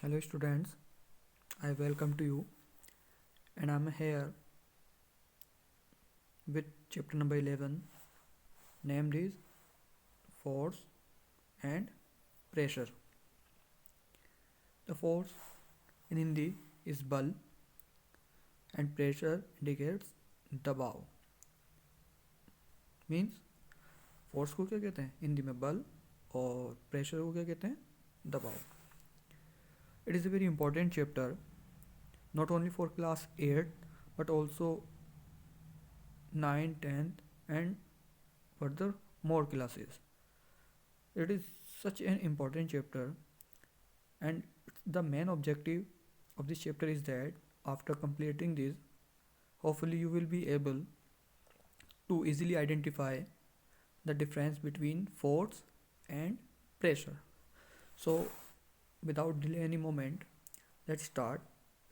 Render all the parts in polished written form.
Hello students, I welcome to you and I'm here with chapter number 11 named is force and pressure. The force in Hindi is bal and pressure indicates दबाव. Means force को क्या कहते हैं हिंदी में बल और pressure को क्या कहते हैं दबाव. It is a very important chapter not only for class 8 but also 9, 10th and further more classes. It is such an important chapter and the main objective of this chapter is that after completing this, hopefully you will be able to easily identify the difference between force and pressure. So without delay any moment, let's start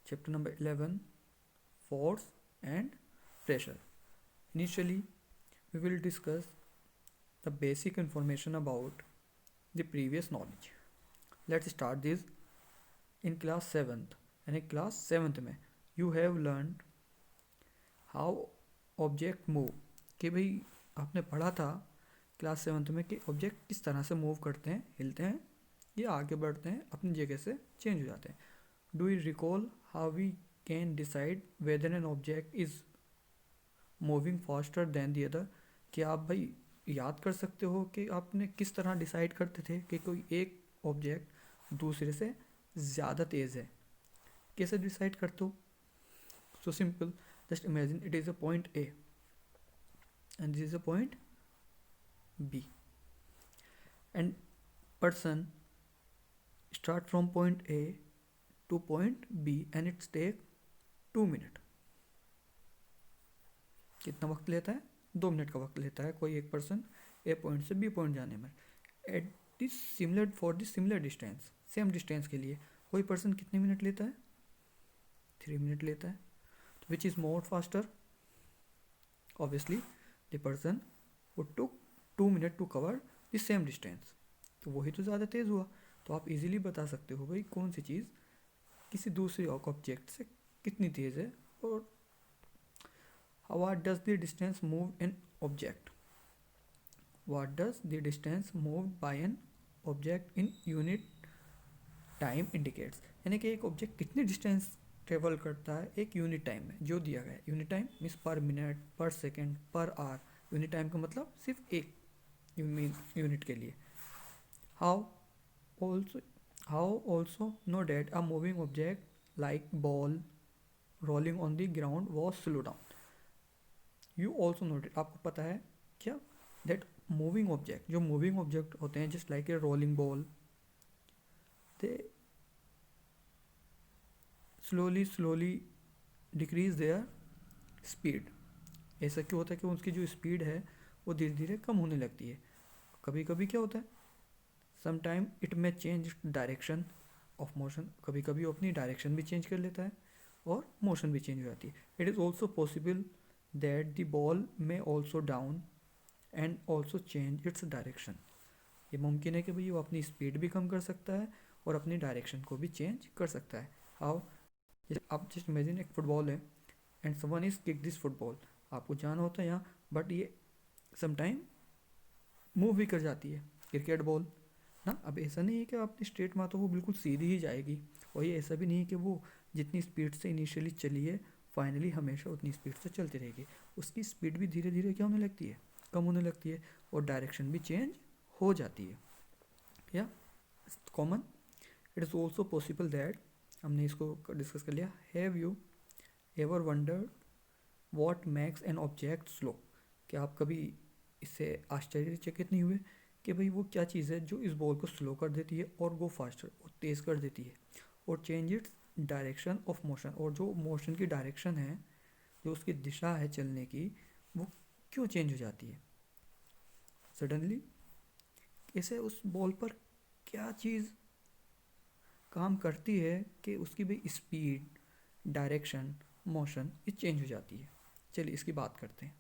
chapter number 11, force and pressure. Initially we will discuss the basic information about the previous knowledge. Let's start this in class 7th. यानी class 7th में you have learned how object move. कि भाई आपने पढ़ा था class 7th में कि object किस तरह से मूव करते हैं, हिलते हैं या आगे बढ़ते हैं, अपनी जगह से चेंज हो जाते हैं. Do you recall how we can decide whether an object is moving faster than the other. कि आप भाई याद कर सकते हो कि आपने किस तरह डिसाइड करते थे कि कोई एक ऑब्जेक्ट दूसरे से ज़्यादा तेज़ है. कैसे डिसाइड करते हो? So simple, just imagine it is a point A and this is a point B and person start from point A to point B and it's take 2 minutes. कितना वक्त लेता है? 2 मिनट का वक्त लेता है कोई एक पर्सन ए पॉइंट से बी पॉइंट जाने में. At this similar for this similar distance, same distance के लिए कोई पर्सन कितने मिनट लेता है? 3 मिनट लेता है. Which is more faster? Obviously the person who took 2 minutes to cover the same distance. तो वही तो ज़्यादा तेज़ हुआ. तो आप इजीली बता सकते हो भाई कौन सी चीज़ किसी दूसरे ऑब्जेक्ट से कितनी तेज़ है. और what does the distance move an object? What does the distance moved by an object in unit time indicates? यानी कि एक ऑब्जेक्ट कितनी डिस्टेंस ट्रेवल करता है एक यूनिट टाइम में जो दिया गया है. Unit time means per minute, per second, per hour. Unit time का मतलब सिर्फ एक यूनिट के लिए. How also know that a moving object like ball rolling on the ground was slow down. You also know that, आपको पता है क्या? दैट मूविंग ऑब्जेक्ट, जो मूविंग ऑब्जेक्ट होते हैं just like a rolling ball, they slowly decrease their speed. ऐसा क्यों होता है कि उसकी जो स्पीड है वो धीरे धीरे कम होने लगती है. कभी कभी क्या होता है, some time it may change direction of motion. कभी कभी वो अपनी डायरेक्शन भी चेंज कर लेता है और मोशन भी चेंज हो जाती है. It is also possible that the ball may also down and also change its direction. ये मुमकिन है कि भाई वो अपनी स्पीड भी कम कर सकता है और अपनी डायरेक्शन को भी चेंज कर सकता है. हाउ? आप जस्ट इमेजिन एक फुटबॉल है and someone is kick this football. आपको जाना होता है यहाँ बट ये समटाइम मूव भी कर जाती है. क्रिकेट बॉल ना, अब ऐसा नहीं है कि आपने स्ट्रेट मारा तो वो बिल्कुल सीधी ही जाएगी. और ये ऐसा भी नहीं है कि वो जितनी स्पीड से इनिशियली चली है फाइनली हमेशा उतनी स्पीड से चलती रहेगी. उसकी स्पीड भी धीरे धीरे क्या होने लगती है, कम होने लगती है और डायरेक्शन भी चेंज हो जाती है. या common. It is also possible that, हमने इसको डिस्कस कर लिया. Have you ever wondered what max an object slow. क्या आप कभी इससे आश्चर्यचकित नहीं हुए कि भाई वो क्या चीज़ है जो इस बॉल को स्लो कर देती है और गो फास्टर और तेज़ कर देती है और change its direction of motion. और जो मोशन की डायरेक्शन है, जो उसकी दिशा है चलने की, वो क्यों चेंज हो जाती है सडनली? ऐसे उस बॉल पर क्या चीज़ काम करती है कि उसकी भाई स्पीड, डायरेक्शन, मोशन ये चेंज हो जाती है. चलिए इसकी बात करते हैं.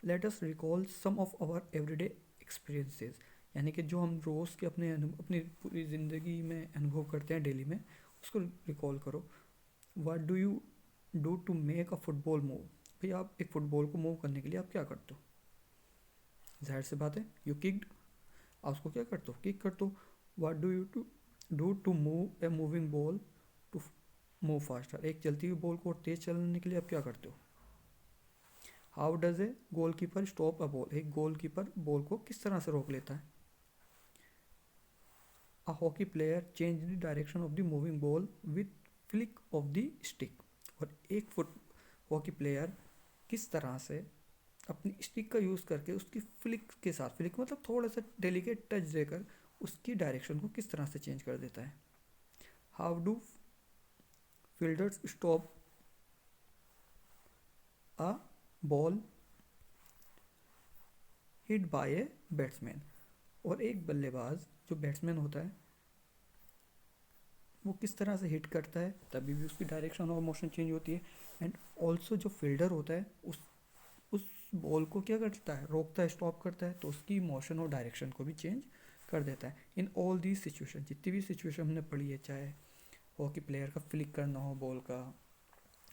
Let us recall some of our everyday experiences. यानी कि जो हम रोज़ के अपनी पूरी ज़िंदगी में अनुभव करते हैं डेली में, उसको रिकॉल करो. What do you do to make a football move. भाई आप एक फुटबॉल को मूव करने के लिए आप क्या करते हो? जाहिर सी बात है, यू किक्ड. आप उसको क्या करते हो? किक करते हो. What do you do to move a moving ball to move faster. एक चलती हुई बॉल को तेज चलने के लिए आप क्या करते हो? How does a goal keeper stop a ball. एक गोल कीपर बॉल को किस तरह से रोक लेता है? A hockey player change the direction of the moving ball with flick of the stick. और एक फुट हॉकी प्लेयर किस तरह से अपनी स्टिक का यूज़ करके उसकी फ्लिक के साथ, फ्लिक मतलब थोड़ा सा डेलिकेट टच देकर उसकी डायरेक्शन को किस तरह से चेंज कर देता है? How do fielders stop a ball hit by a batsman. और एक बल्लेबाज जो बैट्समैन होता है वो किस तरह से हिट करता है, तभी भी उसकी डायरेक्शन और मोशन चेंज होती है. एंड ऑल्सो जो फील्डर होता है उस बॉल को क्या करता है? रोकता है, स्टॉप करता है, तो उसकी मोशन और डायरेक्शन को भी चेंज कर देता है. इन ऑल दीज सिचुएशन, जितनी भी सिचुएशन हमने पढ़ी है, चाहे हॉकी प्लेयर का फ्लिक करना हो बॉल का,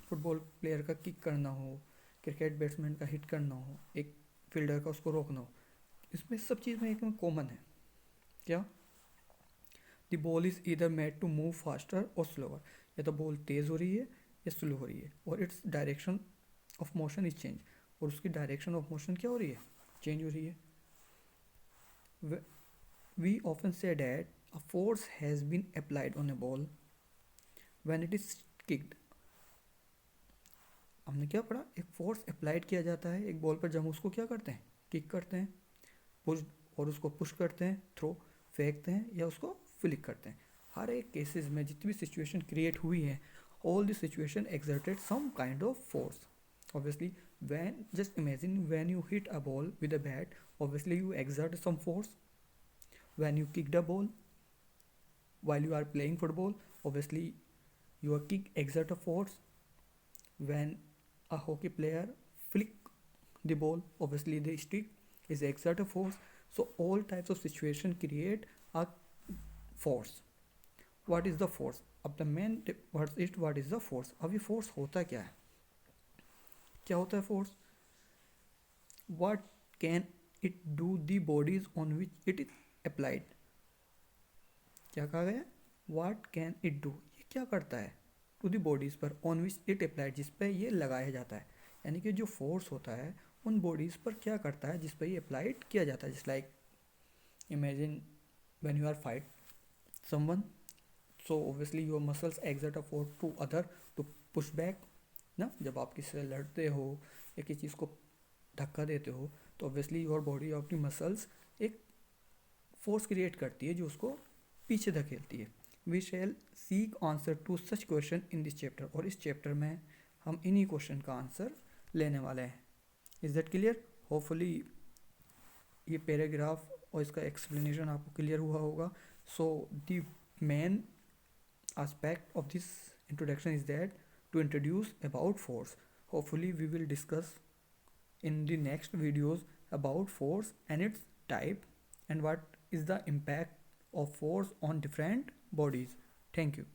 फुटबॉल प्लेयर का किक करना हो, क्रिकेट बैट्समैन का हिट करना हो, एक फील्डर का उसको रोकना हो, इसमें सब चीज़ में एक कॉमन है. क्या? The ball is either made to move faster और स्लोअर. या तो बॉल तेज़ हो रही है या स्लो हो रही है, और its direction of motion is change. और उसकी डायरेक्शन ऑफ मोशन क्या हो रही है? चेंज हो रही है. We often say that a force has been applied on a ball when it is kicked. हमने क्या पढ़ा? एक फोर्स अप्लाइड किया जाता है एक बॉल पर जब हम उसको क्या करते हैं? किक करते हैं, पुश, और उसको पुश करते हैं, थ्रो, फेंकते हैं, या उसको फ्लिक करते हैं. हर एक केसेस में जितनी भी सिचुएशन क्रिएट हुई है, all the situation exerted some kind of force. Obviously, when just imagine when you hit a ball with a bat, obviously you exert some force. When you kicked a ball while you are playing football, obviously your kick exert a force. When a hockey player flick the ball, obviously the stick is exert a force. So all types of situation create a force. What is the force? अब the main what is the force. अब ये force होता क्या है? क्या होता है force? What can it do the bodies on which it is applied. क्या कहा गया? What can it do. ये क्या करता है? टू दी बॉडीज़ पर, ऑन विच इट अप्लाइड, जिस पर ये लगाया जाता है. यानी कि जो फोर्स होता है उन बॉडीज़ पर क्या करता है जिस पर ये अप्लाइड किया जाता है. Just like imagine when you are fight someone, so obviously your muscles exert a force to other to push back ना. जब आप किसी से लड़ते हो या किसी चीज़ को धक्का देते हो, तो ऑब्वियसली योर बॉडी, अपनी मसल्स एक फोर्स क्रिएट करती है जो उसको पीछे धकेलती है. We shall seek answer to such question in this chapter. और इस चैप्टर में हम इन्हीं क्वेश्चन का आंसर लेने वाले हैं. Is that clear? होपफुली ये पैराग्राफ और इसका एक्सप्लेनेशन आपको क्लियर हुआ होगा. So the main aspect of this introduction is that to introduce about force. Hopefully we will discuss in the next videos about force and its type and what is the impact of force on different bodies. Thank you.